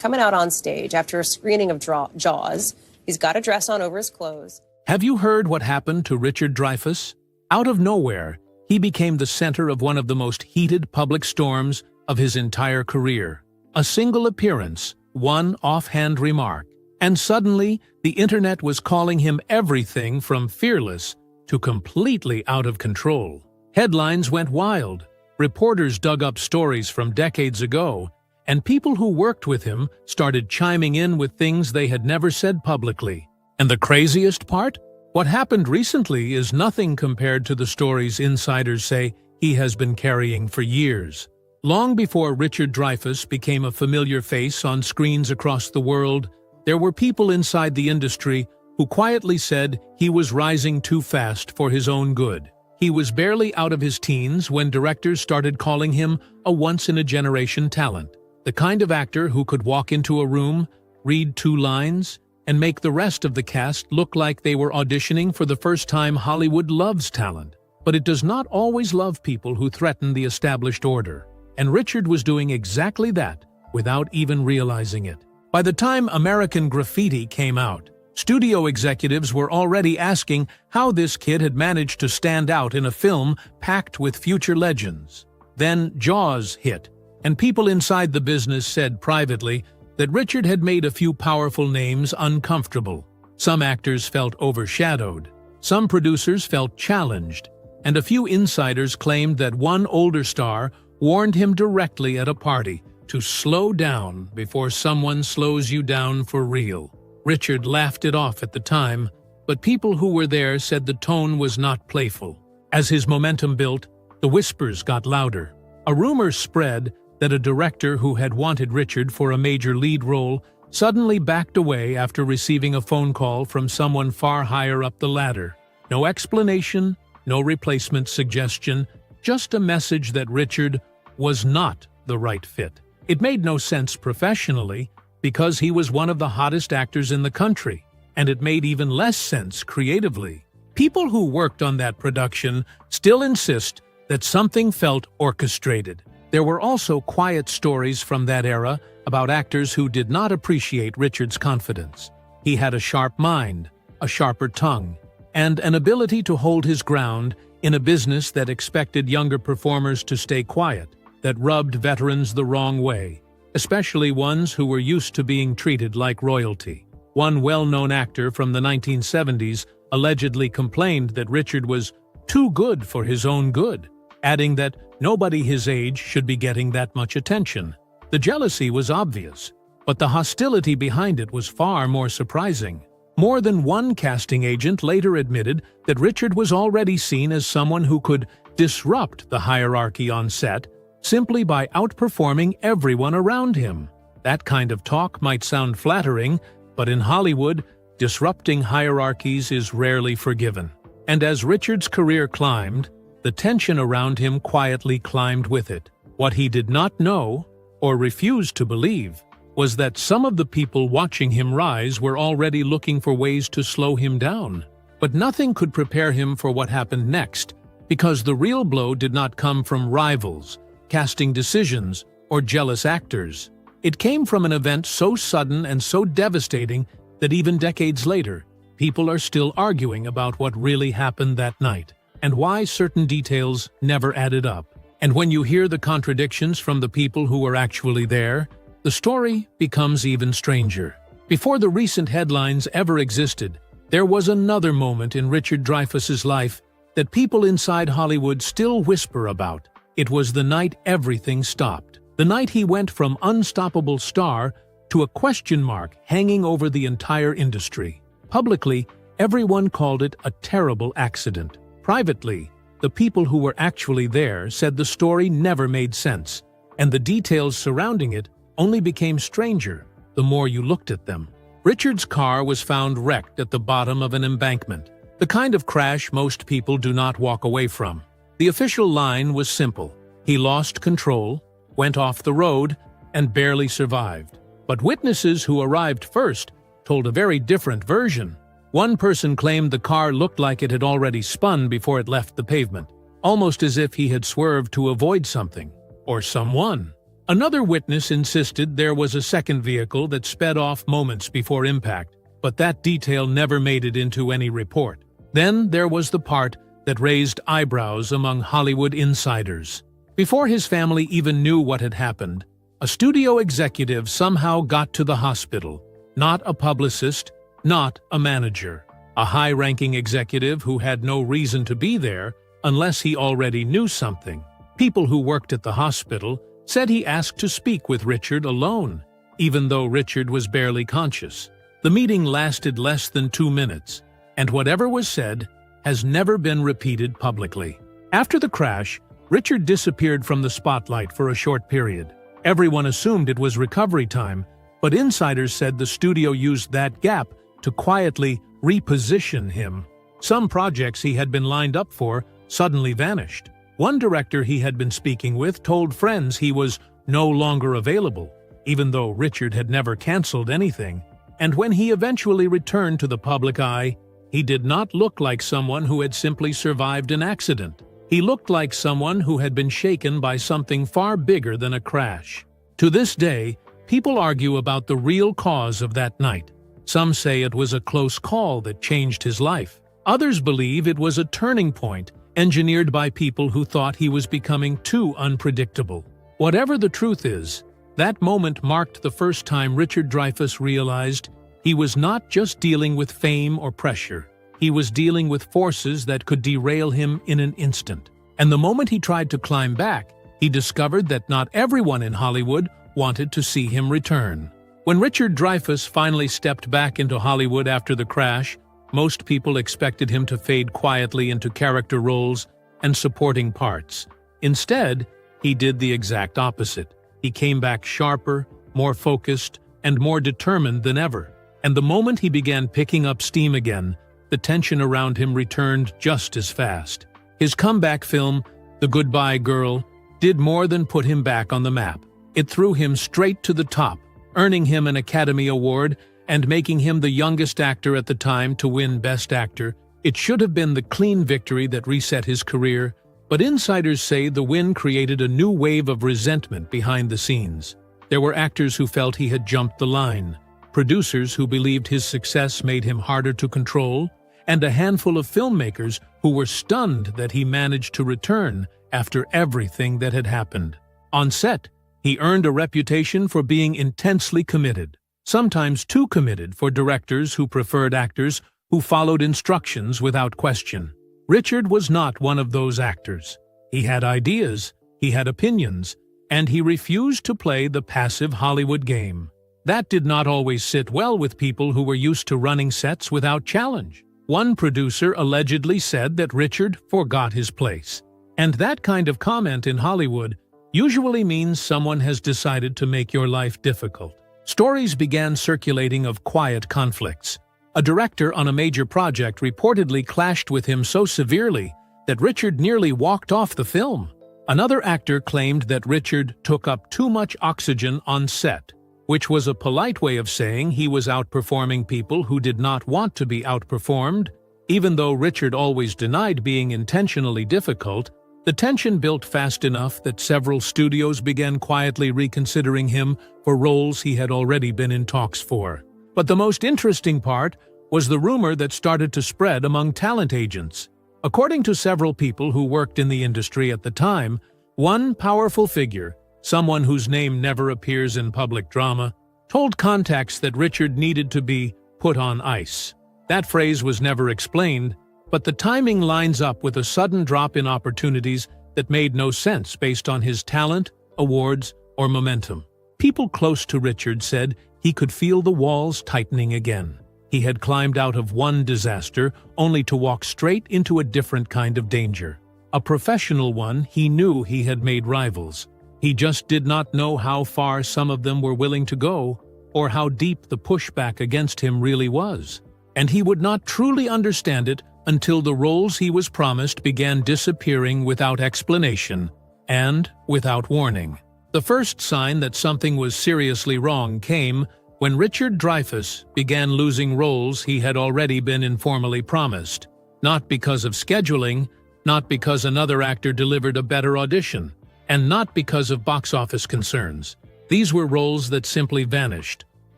coming out on stage after a screening of Jaws. He's got a dress on over his clothes. Have you heard what happened to Richard Dreyfuss? Out of nowhere, he became the center of one of the most heated public storms of his entire career. A single appearance, one offhand remark, and suddenly the internet was calling him everything from fearless to completely out of control. Headlines went wild, reporters dug up stories from decades ago, and people who worked with him started chiming in with things they had never said publicly. And the craziest part? What happened recently is nothing compared to the stories insiders say he has been carrying for years. Long before Richard Dreyfuss became a familiar face on screens across the world, there were people inside the industry who quietly said he was rising too fast for his own good. He was barely out of his teens when directors started calling him a once-in-a-generation talent, the kind of actor who could walk into a room, read 2 lines, and make the rest of the cast look like they were auditioning for the first time. Hollywood loves talent, but it does not always love people who threaten the established order. And Richard was doing exactly that without even realizing it. By the time American Graffiti came out, studio executives were already asking how this kid had managed to stand out in a film packed with future legends. Then Jaws hit, and people inside the business said privately that Richard had made a few powerful names uncomfortable. Some actors felt overshadowed, some producers felt challenged, and a few insiders claimed that one older star warned him directly at a party to slow down before someone slows you down for real. Richard laughed it off at the time, but people who were there said the tone was not playful. As his momentum built, the whispers got louder. A rumor spread that a director who had wanted Richard for a major lead role suddenly backed away after receiving a phone call from someone far higher up the ladder. No explanation, no replacement suggestion, just a message that Richard was not the right fit. It made no sense professionally because he was one of the hottest actors in the country, and it made even less sense creatively. People who worked on that production still insist that something felt orchestrated. There were also quiet stories from that era about actors who did not appreciate Richard's confidence. He had a sharp mind, a sharper tongue, and an ability to hold his ground in a business that expected younger performers to stay quiet, that rubbed veterans the wrong way, especially ones who were used to being treated like royalty. One well-known actor from the 1970s allegedly complained that Richard was too good for his own good, adding that nobody his age should be getting that much attention. The jealousy was obvious, but the hostility behind it was far more surprising. More than one casting agent later admitted that Richard was already seen as someone who could disrupt the hierarchy on set simply by outperforming everyone around him. That kind of talk might sound flattering, but in Hollywood, disrupting hierarchies is rarely forgiven. And as Richard's career climbed, the tension around him quietly climbed with it. What he did not know, or refused to believe, was that some of the people watching him rise were already looking for ways to slow him down. But nothing could prepare him for what happened next, because the real blow did not come from rivals, casting decisions, or jealous actors. It came from an event so sudden and so devastating that even decades later, people are still arguing about what really happened that night, and why certain details never added up. And when you hear the contradictions from the people who were actually there, the story becomes even stranger. Before the recent headlines ever existed, there was another moment in Richard Dreyfuss's life that people inside Hollywood still whisper about. It was the night everything stopped. The night he went from unstoppable star to a question mark hanging over the entire industry. Publicly, everyone called it a terrible accident. Privately, the people who were actually there said the story never made sense, and the details surrounding it only became stranger the more you looked at them. Richard's car was found wrecked at the bottom of an embankment, the kind of crash most people do not walk away from. The official line was simple: he lost control, went off the road, and barely survived. But witnesses who arrived first told a very different version. One person claimed the car looked like it had already spun before it left the pavement, almost as if he had swerved to avoid something, or someone. Another witness insisted there was a second vehicle that sped off moments before impact, but that detail never made it into any report. Then there was the part that raised eyebrows among Hollywood insiders. Before his family even knew what had happened, a studio executive somehow got to the hospital. Not a publicist, not a manager. A high-ranking executive who had no reason to be there unless he already knew something. People who worked at the hospital said he asked to speak with Richard alone, even though Richard was barely conscious. The meeting lasted less than 2 minutes, and whatever was said has never been repeated publicly. After the crash, Richard disappeared from the spotlight for a short period. Everyone assumed it was recovery time, but insiders said the studio used that gap to quietly reposition him. Some projects he had been lined up for suddenly vanished. One director he had been speaking with told friends he was no longer available, even though Richard had never canceled anything. And when he eventually returned to the public eye, he did not look like someone who had simply survived an accident. He looked like someone who had been shaken by something far bigger than a crash. To this day, people argue about the real cause of that night. Some say it was a close call that changed his life. Others believe it was a turning point engineered by people who thought he was becoming too unpredictable. Whatever the truth is, that moment marked the first time Richard Dreyfuss realized he was not just dealing with fame or pressure. He was dealing with forces that could derail him in an instant. And the moment he tried to climb back, he discovered that not everyone in Hollywood wanted to see him return. When Richard Dreyfuss finally stepped back into Hollywood after the crash, most people expected him to fade quietly into character roles and supporting parts. Instead, he did the exact opposite. He came back sharper, more focused, and more determined than ever. And the moment he began picking up steam again, the tension around him returned just as fast. His comeback film, The Goodbye Girl, did more than put him back on the map. It threw him straight to the top, earning him an Academy Award and making him the youngest actor at the time to win Best Actor. It should have been the clean victory that reset his career, but insiders say the win created a new wave of resentment behind the scenes. There were actors who felt he had jumped the line, producers who believed his success made him harder to control, and a handful of filmmakers who were stunned that he managed to return after everything that had happened. On set, he earned a reputation for being intensely committed, sometimes too committed for directors who preferred actors who followed instructions without question. Richard was not one of those actors. He had ideas, he had opinions, and he refused to play the passive Hollywood game. That did not always sit well with people who were used to running sets without challenge. One producer allegedly said that Richard forgot his place. And that kind of comment in Hollywood usually means someone has decided to make your life difficult. Stories began circulating of quiet conflicts. A director on a major project reportedly clashed with him so severely that Richard nearly walked off the film. Another actor claimed that Richard took up too much oxygen on set, which was a polite way of saying he was outperforming people who did not want to be outperformed. Even though Richard always denied being intentionally difficult, the tension built fast enough that several studios began quietly reconsidering him for roles he had already been in talks for. But the most interesting part was the rumor that started to spread among talent agents. According to several people who worked in the industry at the time, one powerful figure, someone whose name never appears in public drama, told contacts that Richard needed to be put on ice. That phrase was never explained, but the timing lines up with a sudden drop in opportunities that made no sense based on his talent, awards, or momentum. People close to Richard said he could feel the walls tightening again. He had climbed out of one disaster only to walk straight into a different kind of danger. A professional one. He knew he had made rivals. He just did not know how far some of them were willing to go, or how deep the pushback against him really was. And he would not truly understand it until the roles he was promised began disappearing without explanation and without warning. The first sign that something was seriously wrong came when Richard Dreyfuss began losing roles he had already been informally promised. Not because of scheduling, not because another actor delivered a better audition, and not because of box office concerns. These were roles that simply vanished.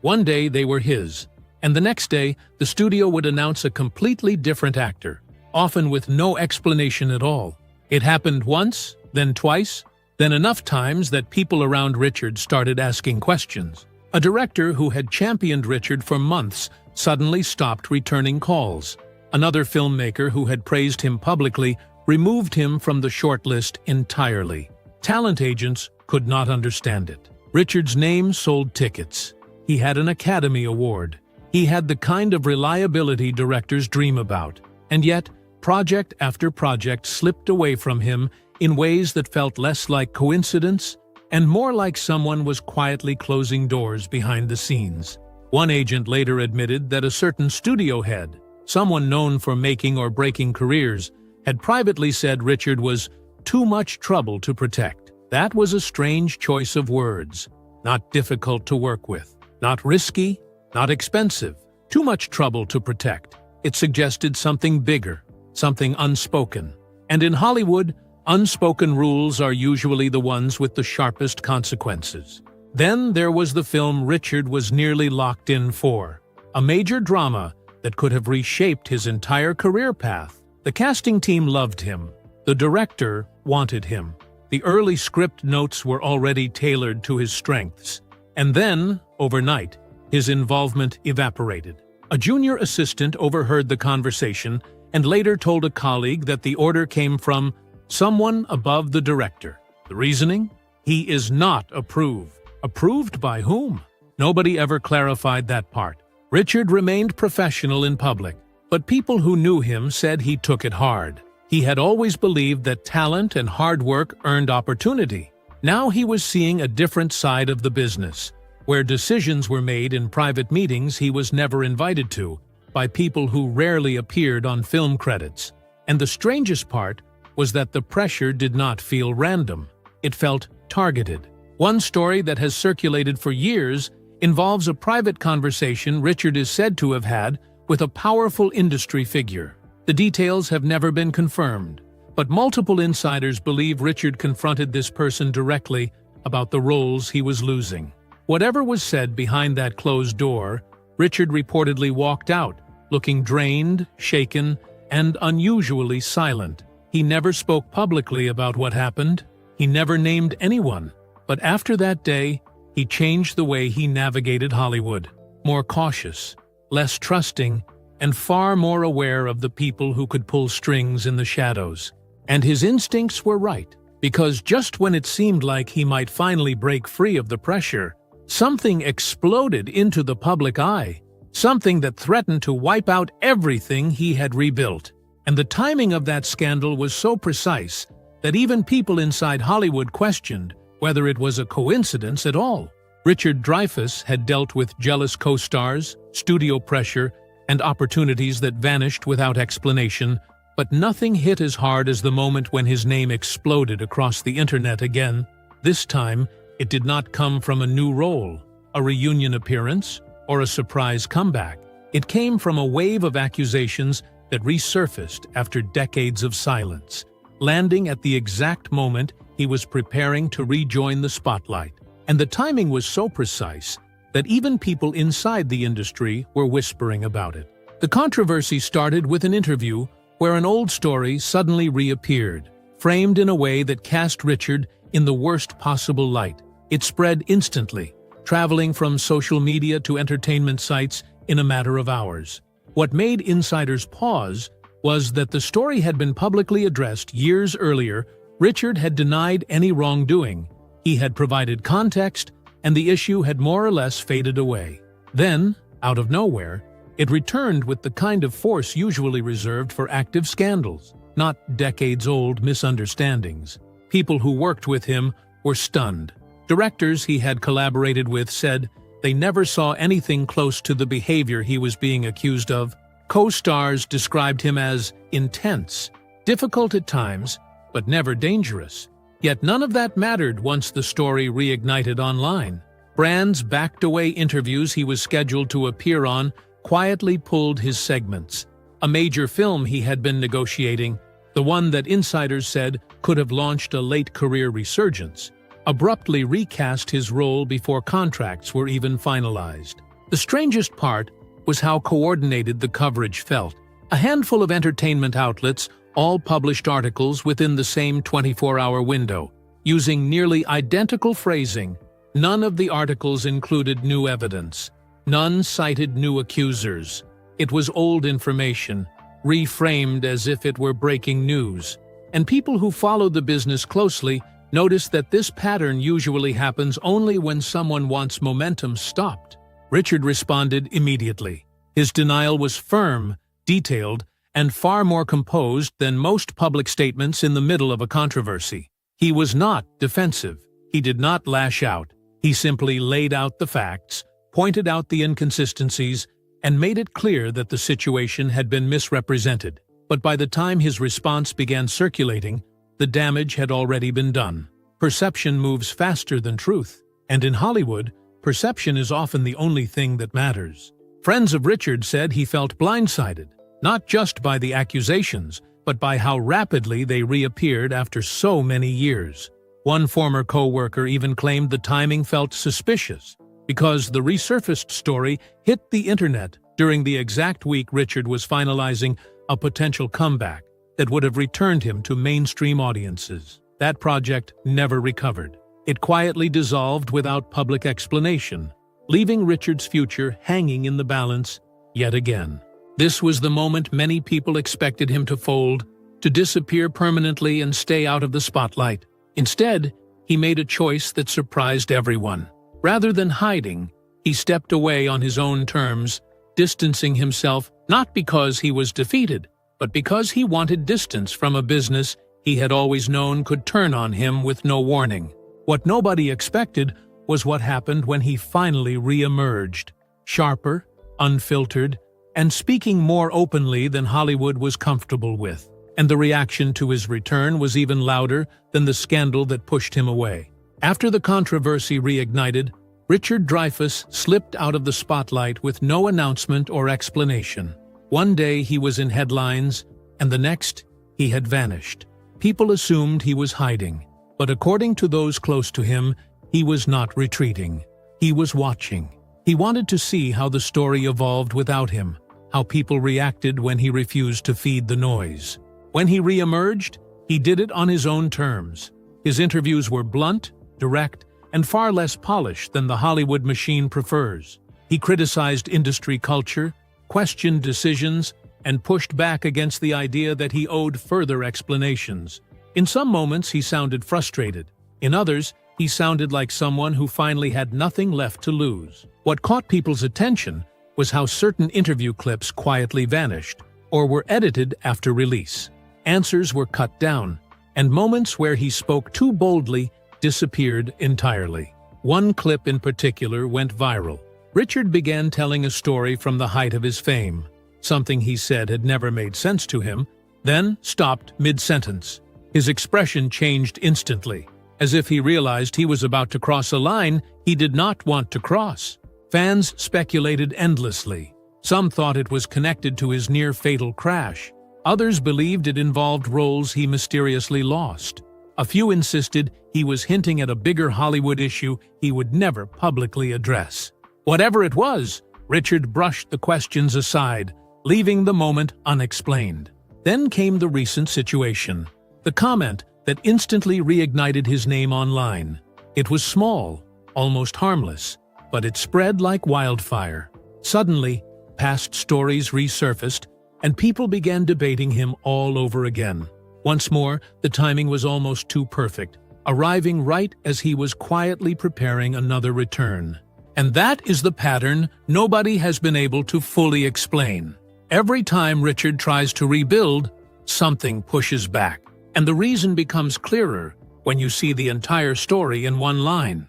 One day they were his, and the next day the studio would announce a completely different actor, often with no explanation at all. It happened once, then twice, then enough times that people around Richard started asking questions. A director who had championed Richard for months suddenly stopped returning calls. Another filmmaker who had praised him publicly removed him from the shortlist entirely. Talent agents could not understand it. Richard's name sold tickets. He had an Academy Award. He had the kind of reliability directors dream about. And yet, project after project slipped away from him in ways that felt less like coincidence and more like someone was quietly closing doors behind the scenes. One agent later admitted that a certain studio head, someone known for making or breaking careers, had privately said Richard was too much trouble to protect. That was a strange choice of words. Not difficult to work with, not risky, not expensive. Too much trouble to protect. It suggested something bigger, something unspoken. And in Hollywood, unspoken rules are usually the ones with the sharpest consequences. Then there was the film Richard was nearly locked in for, a major drama that could have reshaped his entire career path. The casting team loved him. The director wanted him. The early script notes were already tailored to his strengths. And then, overnight, his involvement evaporated. A junior assistant overheard the conversation and later told a colleague that the order came from someone above the director. The reasoning? He is not approved. Approved by whom? Nobody ever clarified that part. Richard remained professional in public, but people who knew him said he took it hard. He had always believed that talent and hard work earned opportunity. Now he was seeing a different side of the business, where decisions were made in private meetings he was never invited to, by people who rarely appeared on film credits. And the strangest part was that the pressure did not feel random. It felt targeted. One story that has circulated for years involves a private conversation Richard is said to have had with a powerful industry figure. The details have never been confirmed, but multiple insiders believe Richard confronted this person directly about the roles he was losing. Whatever was said behind that closed door, Richard reportedly walked out, looking drained, shaken, and unusually silent. He never spoke publicly about what happened. He never named anyone. But after that day, he changed the way he navigated Hollywood. More cautious, less trusting, and far more aware of the people who could pull strings in the shadows. And his instincts were right, because just when it seemed like he might finally break free of the pressure, something exploded into the public eye, something that threatened to wipe out everything he had rebuilt. And the timing of that scandal was so precise that even people inside Hollywood questioned whether it was a coincidence at all. Richard Dreyfuss had dealt with jealous co-stars, studio pressure, and opportunities that vanished without explanation, but nothing hit as hard as the moment when his name exploded across the internet again. This time, it did not come from a new role, a reunion appearance, or a surprise comeback. It came from a wave of accusations that resurfaced after decades of silence, landing at the exact moment he was preparing to rejoin the spotlight. And the timing was so precise that even people inside the industry were whispering about it. The controversy started with an interview where an old story suddenly reappeared, framed in a way that cast Richard in the worst possible light. It spread instantly, traveling from social media to entertainment sites in a matter of hours. What made insiders pause was that the story had been publicly addressed years earlier. Richard had denied any wrongdoing. He had provided context, and the issue had more or less faded away. Then, out of nowhere, it returned with the kind of force usually reserved for active scandals, not decades-old misunderstandings. People who worked with him were stunned. Directors he had collaborated with said they never saw anything close to the behavior he was being accused of. Co-stars described him as intense, difficult at times, but never dangerous. Yet none of that mattered once the story reignited online. Brands backed away interviews he was scheduled to appear on, quietly pulled his segments. A major film he had been negotiating, the one that insiders said could have launched a late career resurgence, abruptly recast his role before contracts were even finalized. The strangest part was how coordinated the coverage felt. A handful of entertainment outlets all published articles within the same 24-hour window, using nearly identical phrasing. None of the articles included new evidence. None cited new accusers. It was old information, reframed as if it were breaking news. And people who followed the business closely noticed that this pattern usually happens only when someone wants momentum stopped. Richard responded immediately. His denial was firm, detailed, and far more composed than most public statements in the middle of a controversy. He was not defensive. He did not lash out. He simply laid out the facts, pointed out the inconsistencies, and made it clear that the situation had been misrepresented. But by the time his response began circulating, the damage had already been done. Perception moves faster than truth, and in Hollywood, perception is often the only thing that matters. Friends of Richard said he felt blindsided, not just by the accusations, but by how rapidly they reappeared after so many years. One former co-worker even claimed the timing felt suspicious, because the resurfaced story hit the internet during the exact week Richard was finalizing a potential comeback that would have returned him to mainstream audiences. That project never recovered. It quietly dissolved without public explanation, leaving Richard's future hanging in the balance yet again. This was the moment many people expected him to fold, to disappear permanently and stay out of the spotlight. Instead, he made a choice that surprised everyone. Rather than hiding, he stepped away on his own terms, distancing himself not because he was defeated, but because he wanted distance from a business he had always known could turn on him with no warning. What nobody expected was what happened when he finally re-emerged, sharper, unfiltered, and speaking more openly than Hollywood was comfortable with. And the reaction to his return was even louder than the scandal that pushed him away. After the controversy reignited, Richard Dreyfuss slipped out of the spotlight with no announcement or explanation. One day he was in headlines, and the next he had vanished. People assumed he was hiding, but according to those close to him, he was not retreating. He was watching. He wanted to see how the story evolved without him, how people reacted when he refused to feed the noise. When he re-emerged, he did it on his own terms. His interviews were blunt, direct, and far less polished than the Hollywood machine prefers. He criticized industry culture, questioned decisions, and pushed back against the idea that he owed further explanations. In some moments, he sounded frustrated. In others, he sounded like someone who finally had nothing left to lose. What caught people's attention was how certain interview clips quietly vanished or were edited after release. Answers were cut down, and moments where he spoke too boldly disappeared entirely. One clip in particular went viral. Richard began telling a story from the height of his fame, something he said had never made sense to him, then stopped mid-sentence. His expression changed instantly, as if he realized he was about to cross a line he did not want to cross. Fans speculated endlessly. Some thought it was connected to his near-fatal crash. Others believed it involved roles he mysteriously lost. A few insisted he was hinting at a bigger Hollywood issue he would never publicly address. Whatever it was, Richard brushed the questions aside, leaving the moment unexplained. Then came the recent situation, the comment that instantly reignited his name online. It was small, almost harmless, but it spread like wildfire. Suddenly, past stories resurfaced, and people began debating him all over again. Once more, the timing was almost too perfect, arriving right as he was quietly preparing another return. And that is the pattern nobody has been able to fully explain. Every time Richard tries to rebuild, something pushes back. And the reason becomes clearer when you see the entire story in one line.